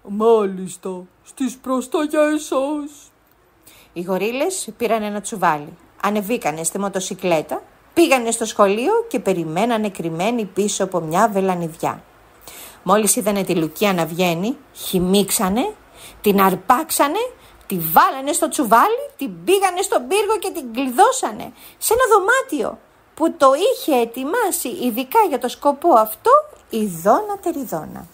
Μάλιστα, στις προσταγές σας. Οι γορίλες πήραν ένα τσουβάλι, ανεβήκανε στη μοτοσικλέτα, πήγανε στο σχολείο και περιμένανε κρυμμένοι πίσω από μια βελανιδιά. Μόλις είδανε τη Λουκία να βγαίνει, χυμίξανε, την αρπάξανε, τη βάλανε στο τσουβάλι, την πήγανε στον πύργο και την κλειδώσανε σε ένα δωμάτιο που το είχε ετοιμάσει ειδικά για το σκοπό αυτό η Δόνα Τεριδόνα.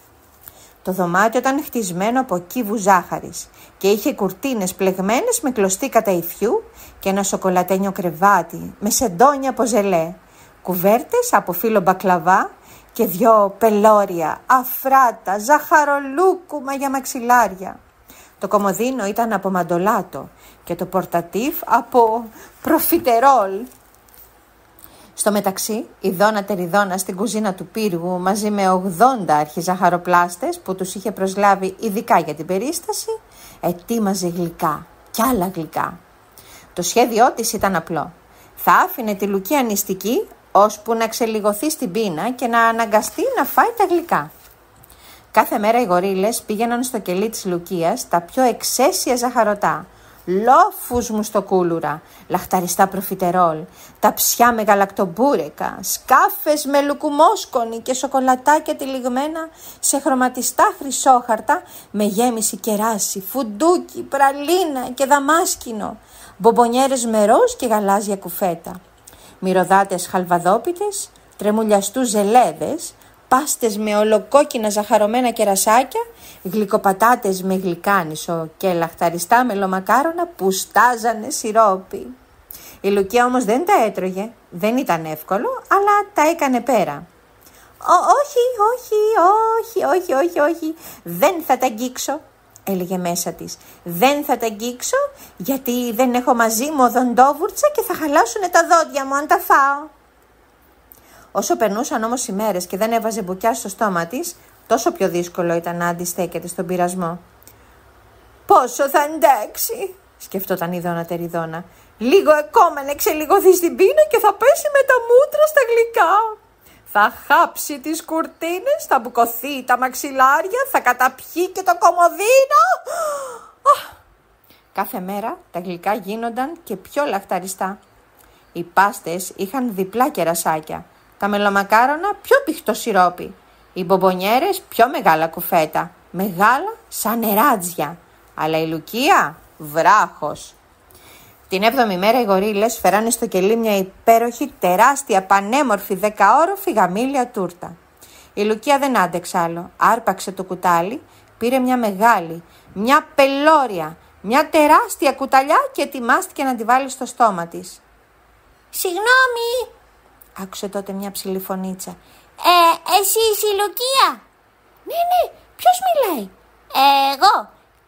Το δωμάτιο ήταν χτισμένο από κύβου ζάχαρης και είχε κουρτίνες πλεγμένες με κλωστή κατά υφιού και ένα σοκολατένιο κρεβάτι με σεντόνια από ζελέ, κουβέρτες από φύλλο μπακλαβά και 2 πελώρια, αφράτα, ζαχαρολούκουμα για μαξιλάρια. Το κομοδίνο ήταν από μαντολάτο και το πορτατίφ από προφιτερόλ. Στο μεταξύ, η Δόνα Τεριδόνα στην κουζίνα του πύργου μαζί με 80 αρχιζαχαροπλάστες που τους είχε προσλάβει ειδικά για την περίσταση, ετοίμαζε γλυκά κι άλλα γλυκά. Το σχέδιό της ήταν απλό. Θα άφηνε τη Λουκία νηστική ώσπου να ξελιγωθεί στην πείνα και να αναγκαστεί να φάει τα γλυκά. Κάθε μέρα οι γορίλες πήγαιναν στο κελί της Λουκίας τα πιο εξαίσια ζαχαρωτά, λόφους μουστοκούλουρα, λαχταριστά προφιτερόλ, ταψιά με γαλακτομπούρεκα, σκάφες με λουκουμόσκονη και σοκολατάκια τυλιγμένα σε χρωματιστά χρυσόχαρτα με γέμιση κεράσι, φουντούκι, πραλίνα και δαμάσκινο, μπομπονιέρες με ροζ και γαλάζια κουφέτα, μυρωδάτες χαλβαδόπιτες, τρεμουλιαστούς ζελέδες, πάστες με ολοκόκκινα ζαχαρωμένα κερασάκια, γλυκοπατάτες με γλυκάνισο και λαχταριστά μελομακάρονα που στάζανε σιρόπι. Η Λουκία όμως δεν τα έτρωγε, δεν ήταν εύκολο, αλλά τα έκανε πέρα. Όχι, δεν θα τα αγγίξω, έλεγε μέσα της. Δεν θα τα αγγίξω γιατί δεν έχω μαζί μου οδοντόβουρτσα και θα χαλάσουνε τα δόντια μου αν τα φάω. Όσο περνούσαν όμως οι μέρες και δεν έβαζε μπουκιά στο στόμα της, τόσο πιο δύσκολο ήταν να αντιστέκεται στον πειρασμό. «Πόσο θα αντέξει», σκεφτόταν η Δόνα Τεριδόνα. «Λίγο ακόμα να ξελιγωθεί στην πείνα και θα πέσει με τα μούτρα στα γλυκά. Θα χάψει τις κουρτίνες, θα μπουκωθεί τα μαξιλάρια, θα καταπιεί και το κομοδίνο». Κάθε μέρα τα γλυκά γίνονταν και πιο λαχταριστά. Οι πάστες είχαν διπλά κερασάκια, τα μελομακάρονα πιο πηχτό σιρόπι, οι μπομπονιέρες πιο μεγάλα κουφέτα, μεγάλα σαν νεράτζια, αλλά η Λουκία βράχος. Την 7η μέρα οι γορίλες φέρανε στο κελί μια υπέροχη, τεράστια, πανέμορφη, 10όροφη γαμήλια τούρτα. Η Λουκία δεν άντεξε άλλο, άρπαξε το κουτάλι, πήρε μια μεγάλη, μια πελώρια, μια τεράστια κουταλιά και ετοιμάστηκε να τη βάλει στο στόμα της. «Συγγνώμη», άκουσε τότε μια ψηλή φωνίτσα. Εσύ είσαι η Λουκία? Ναι, ποιος μιλάει? Εγώ,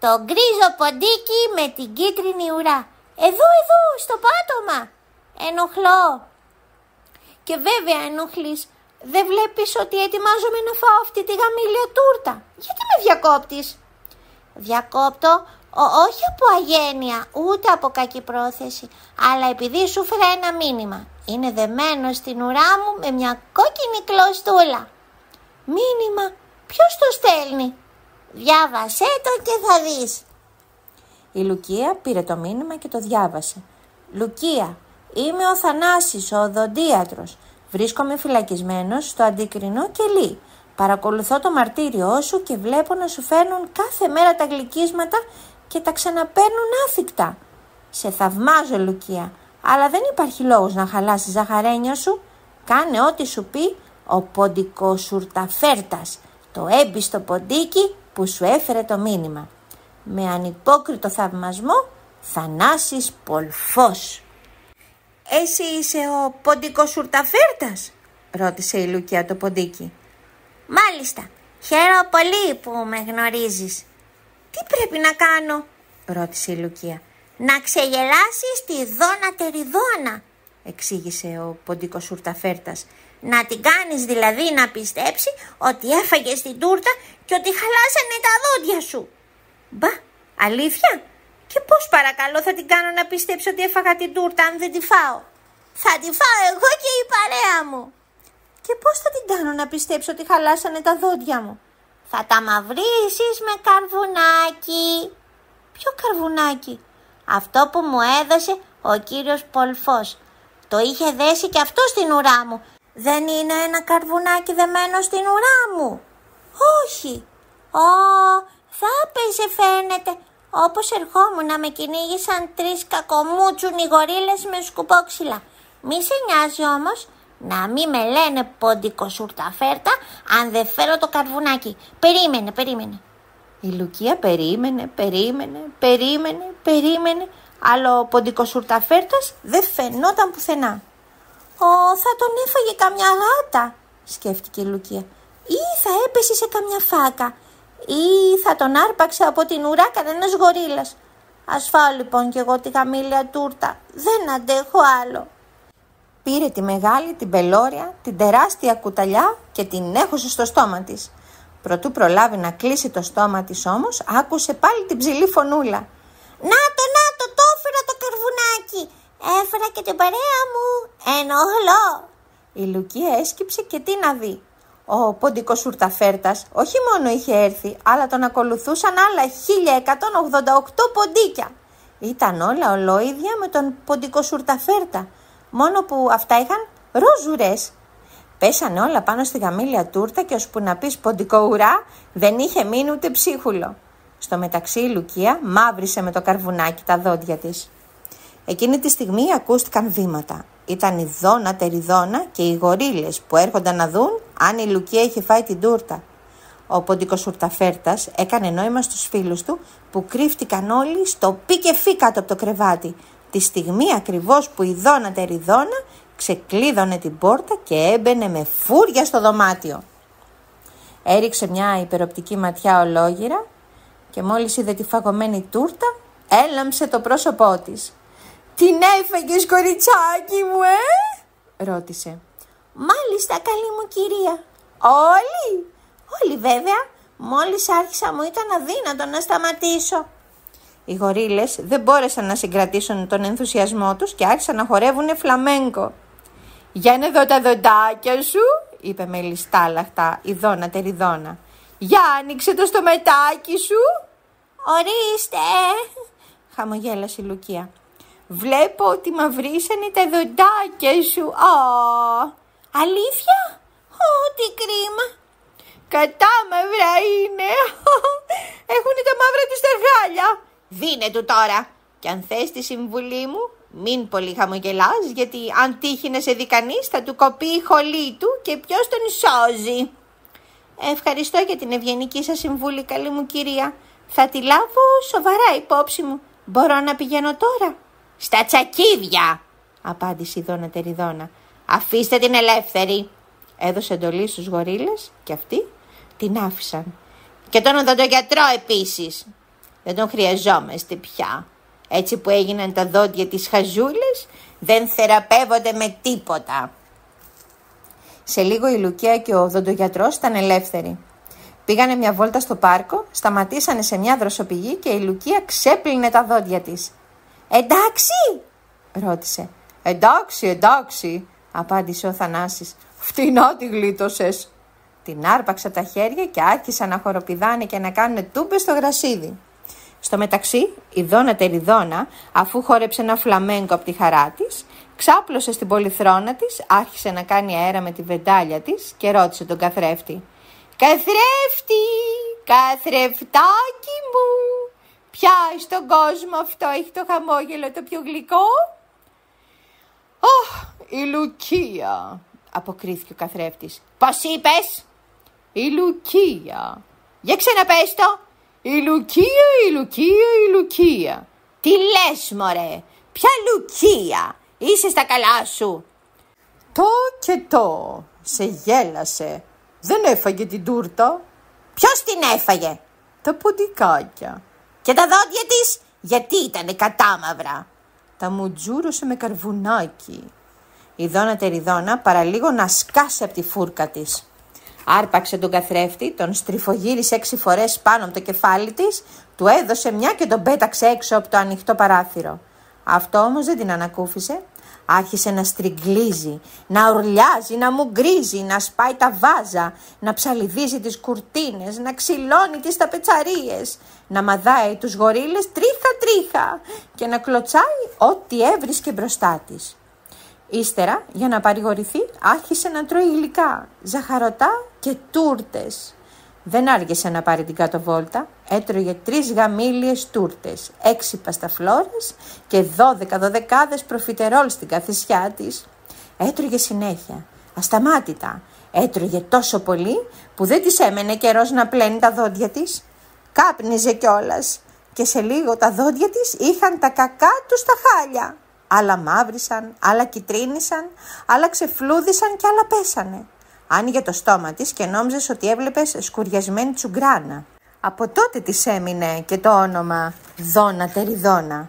το γκρίζο ποντίκι με την κίτρινη ουρά. Εδώ, στο πάτωμα. Ενοχλώ. Και βέβαια ενοχλείς. Δεν βλέπεις ότι ετοιμάζομαι να φάω αυτή τη γαμήλια τούρτα? Γιατί με διακόπτεις? Διακόπτω, όχι από αγένεια, ούτε από κακή πρόθεση, αλλά επειδή σου φέρα ένα μήνυμα. Είναι δεμένο στην ουρά μου με μια κόκκινη κλωστούλα. Μήνυμα? Ποιος το στέλνει? Διάβασέ το και θα δεις. Η Λουκία πήρε το μήνυμα και το διάβασε. «Λουκία, είμαι ο Θανάσης, ο οδοντίατρος. Βρίσκομαι φυλακισμένος στο αντικρινό κελί. Παρακολουθώ το μαρτύριό σου και βλέπω να σου φέρνουν κάθε μέρα τα γλυκίσματα και τα ξαναπαίρνουν άθικτα. Σε θαυμάζω, Λουκία, αλλά δεν υπάρχει λόγος να χαλάσεις ζαχαρένια σου. Κάνε ό,τι σου πει ο ποντικοσουρταφέρτας, το έμπιστο ποντίκι που σου έφερε το μήνυμα. Με ανυπόκριτο θαυμασμό, Θανάσης Πολφός». «Εσύ είσαι ο ποντικοσουρταφέρτας?» ρώτησε η Λουκία το ποντίκι. «Μάλιστα, χαίρομαι πολύ που με γνωρίζεις». «Τι πρέπει να κάνω?» ρώτησε η Λουκία. «Να ξεγελάσεις τη Δόνα Τεριδόνα», εξήγησε ο ποντικοσουρταφέρτας. «Να την κάνεις δηλαδή να πιστέψει ότι έφαγες την τούρτα και ότι χαλάσανε τα δόντια σου». «Μπα, αλήθεια? Και πώς παρακαλώ θα την κάνω να πιστέψει ότι έφαγα την τούρτα αν δεν τη φάω?» «Θα τη φάω εγώ και η παρέα μου». «Και πώς θα την κάνω να πιστέψει ότι χαλάσανε τα δόντια μου?» Θα τα μαυρίσεις με καρβουνάκι. Ποιο καρβουνάκι? Αυτό που μου έδωσε ο κύριος Πολφός. Το είχε δέσει και αυτό στην ουρά μου. Δεν είναι ένα καρβουνάκι δεμένο στην ουρά μου? Όχι. Θα έπαιζε φαίνεται. Όπως ερχόμουν με κυνήγησαν 3 κακομούτσουνοι γορίλες με σκουπόξυλα. Μη σε νοιάζει όμως να μη με λένε ποντικοσουρταφέρτα αν δεν φέρω το καρβουνάκι. Περίμενε. Η Λουκία περίμενε, αλλά ο ποντικοσουρταφέρτας δεν φαινόταν πουθενά. Θα τον έφαγε καμιά γάτα, σκέφτηκε η Λουκία. Ή θα έπεσε σε καμιά φάκα. Ή θα τον άρπαξε από την ουρά κανένας γορίλας. Ας φάω λοιπόν κι εγώ τη γαμήλια τούρτα. Δεν αντέχω άλλο. Πήρε τη μεγάλη, την πελώρια, την τεράστια κουταλιά και την έχωσε στο στόμα της. Προτού προλάβει να κλείσει το στόμα της όμως, άκουσε πάλι την ψηλή φωνούλα. Να το έφερα το καρβουνάκι. Έφερα και την παρέα μου. Ενοχλώ. Η Λουκία έσκυψε και τι να δει. Ο ποντικοσουρταφέρτας όχι μόνο είχε έρθει, αλλά τον ακολουθούσαν άλλα 1188 ποντίκια. Ήταν όλα ολόιδια με τον ποντικοσουρταφέρτα, μόνο που αυτά είχαν ροζουρές. Πέσανε όλα πάνω στη γαμήλια τούρτα και ώσπου να πεις ποντικοουρά δεν είχε μείνει ούτε ψίχουλο. Στο μεταξύ η Λουκία μαύρισε με το καρβουνάκι τα δόντια της. Εκείνη τη στιγμή ακούστηκαν βήματα. Ήταν η Δώνα Τεριδώνα και οι γορίλες που έρχονταν να δουν αν η Λουκία είχε φάει την τούρτα. Ο ποντικοσουρταφέρτας έκανε νόημα στους φίλους του που κρύφτηκαν όλοι στο πι και φι κάτω από το κρεβάτι. Τη στιγμή ακριβώς που η Δώνα Τεριδώνα ξεκλείδωνε την πόρτα και έμπαινε με φούρια στο δωμάτιο. Έριξε μια υπεροπτική ματιά ολόγυρα και μόλις είδε τη φαγωμένη τούρτα έλαμψε το πρόσωπό της. «Την έφαγες, κοριτσάκι μου, ρώτησε. «Μάλιστα, καλή μου κυρία». «Όλοι?» «Όλοι βέβαια. Μόλις άρχισα μου ήταν αδύνατο να σταματήσω». Οι γορίλες δεν μπόρεσαν να συγκρατήσουν τον ενθουσιασμό τους και άρχισαν να χορεύουνε φλαμέγκο. «Για να δω τα δοντάκια σου», είπε με λιστάλαχτα η Δώνα Τεριδώνα. «Για άνοιξε το στοματάκι σου». «Ορίστε», χαμογέλασε η Λουκία. «Βλέπω ότι μαυρίσανε τα δοντάκια σου». «Αλήθεια? Τι κρίμα». «Κατάμαυρα είναι». «Έχουνε τα μαύρα τους τα γάλια». «Δίνε του τώρα. Και αν θες τη συμβουλή μου, μην πολύ χαμογελάς, γιατί αν τύχει να σε δει κανείς θα του κοπεί η χολή του και ποιος τον σώζει». «Ευχαριστώ για την ευγενική σας συμβούλη, καλή μου κυρία. Θα τη λάβω σοβαρά υπόψη μου. Μπορώ να πηγαίνω τώρα?» «Στα τσακίδια», απάντησε η Δώνα Τεριδώνα. «Αφήστε την ελεύθερη». Έδωσε εντολή στους γορίλες και αυτοί την άφησαν. «Και τον οδοντογιατρό επίσης. Δεν τον χρειαζόμαστε πια. Έτσι που έγιναν τα δόντια της χαζούλες δεν θεραπεύονται με τίποτα». Σε λίγο η Λουκία και ο οδοντογιατρός ήταν ελεύθεροι. Πήγανε μια βόλτα στο πάρκο, σταματήσανε σε μια δροσοπηγή και η Λουκία ξέπλυνε τα δόντια της. «Εντάξει?» ρώτησε. Εντάξει», απάντησε ο Θανάσης. «Φτηνά τη γλίτωσες». Την άρπαξε από τα χέρια και άρχισαν να χοροπηδάνε και να κάνουν τούμπες στο γρασίδι. Στο μεταξύ, η Δώνα Τεριδώνα, αφού χόρεψε ένα φλαμέγκο από τη χαρά της, ξάπλωσε στην πολυθρόνα της, άρχισε να κάνει αέρα με τη βεντάλια της και ρώτησε τον καθρέφτη. «Καθρέφτη, καθρεφτάκι μου, ποια στον κόσμο αυτό έχει το χαμόγελο το πιο γλυκό?» «Η Λουκία», αποκρίθηκε ο καθρέφτης. «Πώς είπες?» «Η Λουκία». «Για ξαναπες το». «Η Λουκία». «Τι λες μωρέ, ποια Λουκία, είσαι στα καλά σου?» «Το και το, σε γέλασε. Δεν έφαγε την τούρτα». «Ποιος την έφαγε?» «Τα ποντικάκια». «Και τα δόντια της, γιατί ήτανε κατάμαυρα?» «Τα μουτζούρωσε με καρβουνάκι». Η Δώνα Τεριδώνα παραλίγο να σκάσει από τη φούρκα της. Άρπαξε τον καθρέφτη, τον στριφογύρισε 6 φορές πάνω από το κεφάλι της, του έδωσε μια και τον πέταξε έξω από το ανοιχτό παράθυρο. Αυτό όμως δεν την ανακούφισε. Άρχισε να στριγκλίζει, να ουρλιάζει, να μουγκρίζει, να σπάει τα βάζα, να ψαλιδίζει τις κουρτίνες, να ξυλώνει τις ταπετσαρίες, να μαδάει τους γορίλες τρίχα-τρίχα και να κλωτσάει ό,τι έβρισκε μπροστά της. Ύστερα, για να παρηγορηθεί, άρχισε να τρώει γλυκά, ζαχαρωτά και τούρτες. Δεν άργησε να πάρει την κάτω βόλτα, έτρωγε 3 γαμήλιες τούρτες, 6 πασταφλόρες και 12 δωδεκάδες προφιτερόλ στην καθισιά της. Έτρωγε συνέχεια, ασταμάτητα, έτρωγε τόσο πολύ που δεν της έμενε καιρός να πλένει τα δόντια της. Κάπνιζε κιόλας και σε λίγο τα δόντια της είχαν τα κακά τους τα χάλια. Άλλα μαύρισαν, άλλα κιτρίνησαν, άλλα ξεφλούδισαν και άλλα πέσανε. Άνοιγε το στόμα της και νόμιζες ότι έβλεπες σκουριασμένη τσουγκράνα. Από τότε της έμεινε και το όνομα Δώνα Τεριδώνα.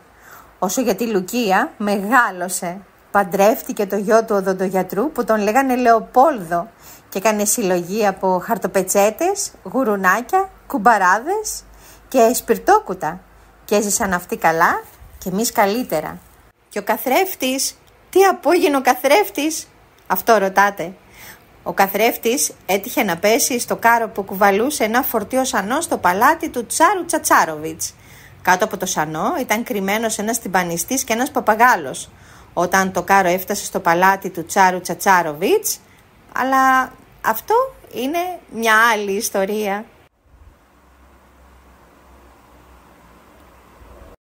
Όσο για τη Λουκία, μεγάλωσε. Παντρεύτηκε το γιο του οδοντογιατρού που τον λέγανε Λεοπόλδο και έκανε συλλογή από χαρτοπετσέτες, γουρουνάκια, κουμπαράδες και σπιρτόκουτα. Και έζησαν αυτοί καλά και εμείς καλύτερα. Και ο καθρέφτης, τι απόγεινε ο καθρέφτης, αυτό ρωτάτε. Ο καθρέφτης έτυχε να πέσει στο κάρο που κουβαλούσε ένα φορτίο σανό στο παλάτι του Τσάρου Τσατσάροβιτς. Κάτω από το σανό ήταν κρυμμένος ένας τυμπανιστής και ένας παπαγάλος. Όταν το κάρο έφτασε στο παλάτι του Τσάρου Τσατσάροβιτς, αλλά αυτό είναι μια άλλη ιστορία.